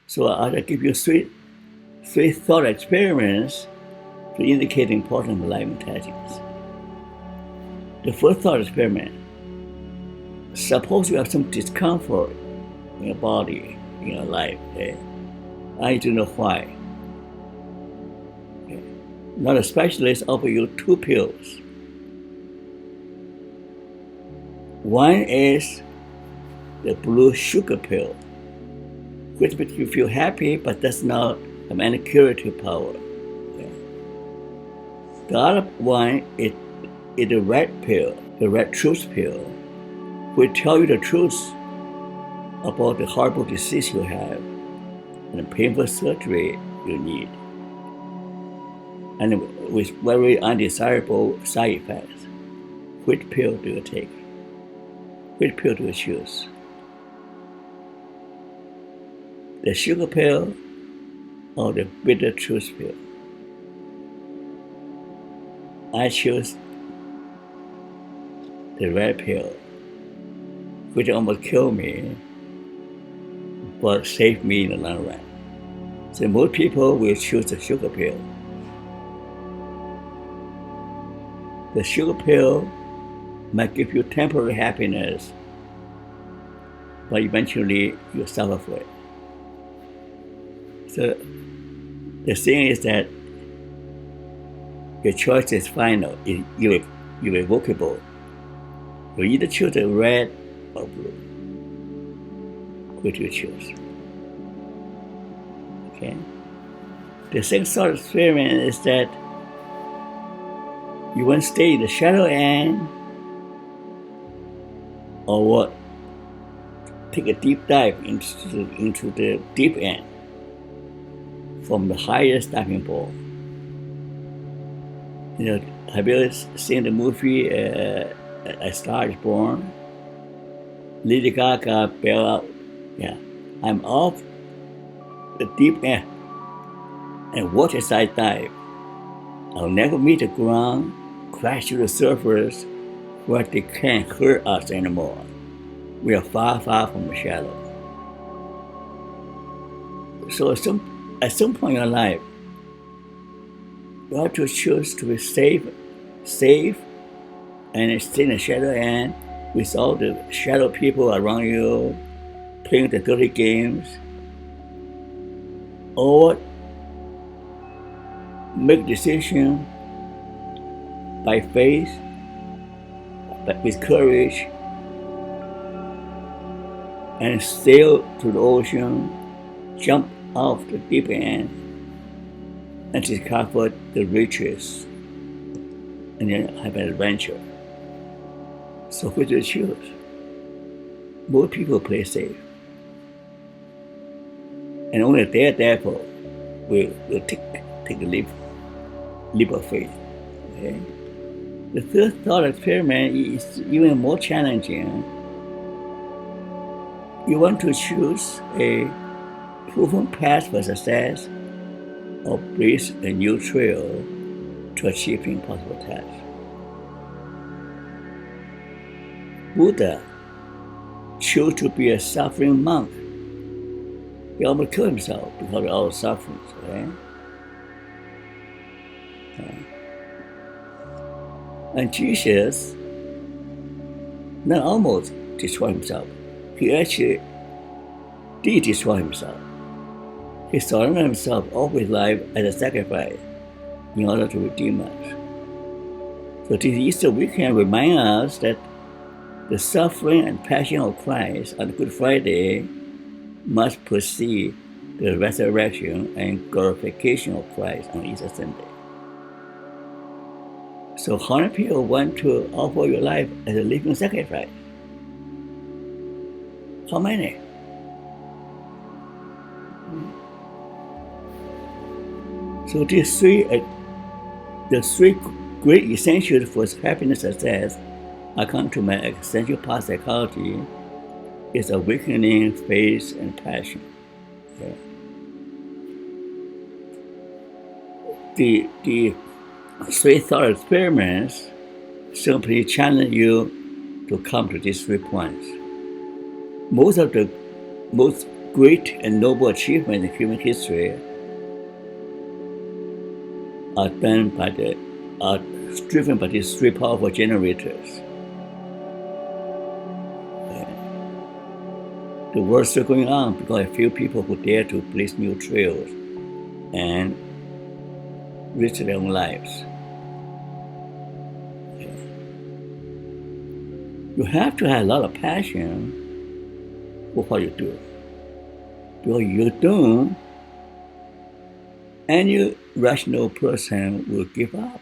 So I'll give you three thought experiments to indicate the importance of life intelligence. The first thought experiment: suppose you have some discomfort in your body, in your life, okay? I don't know why. Okay? Now the specialist offer you two pills. One is the blue sugar pill, which makes you feel happy but does not have any curative power. Okay? The other one is the red pill, the red truth pill, will tell you the truth about the horrible disease you have and the painful surgery you need, and with very undesirable side effects. Which pill do you take? Which pill do you choose? The sugar pill or the bitter truth pill? I choose the red pill, which almost killed me, but saved me in the long run. So most people will choose the sugar pill. The sugar pill might give you temporary happiness, but eventually you suffer for it. So the thing is that your choice is final, irrevocable. You either choose the red or blue. Which do you choose? Okay. The second thought experiment is that you want to stay in the shallow end, or what? Take a deep dive into the deep end from the highest diving board. Have you seen the movie A Star Is Born? Lady Gaga bailed out. Yeah, I'm off the deep end, and watch as I dive. I'll never meet the ground, crash to the surface where they can't hurt us anymore. We are far, far from the shallow. So at some point in your life, you have to choose to be safe, and stay in the shadow end with all the shadow people around you, playing the dirty games, or make decision by faith, but with courage, and sail to the ocean, jump off the deep end, and discover the riches, and then have an adventure. So which do you choose? Most people play safe, and only a daredevil will take a leap of faith. Okay? The third thought experiment is even more challenging. You want to choose a proven path for success, or blaze a new trail to achieving impossible tasks. Buddha chose to be a suffering monk. He almost killed himself because of all the sufferings, right? And Jesus not almost destroyed himself. He actually did destroy himself. He surrendered himself all his life as a sacrifice in order to redeem us. So this Easter weekend reminds us that the suffering and passion of Christ on Good Friday must precede the resurrection and glorification of Christ on Easter Sunday. So how many people want to offer your life as a living sacrifice? How many? So the three great essentials for happiness success, according to my essential path psychology, is awakening, faith, and passion. Okay. The three thought experiments simply challenge you to come to these 3 points. Most great and noble achievements in human history are driven by these three powerful generators. The world's still going on because a few people who dare to blaze new trails and risk their own lives. You have to have a lot of passion for what you do. Because you don't, any rational person will give up.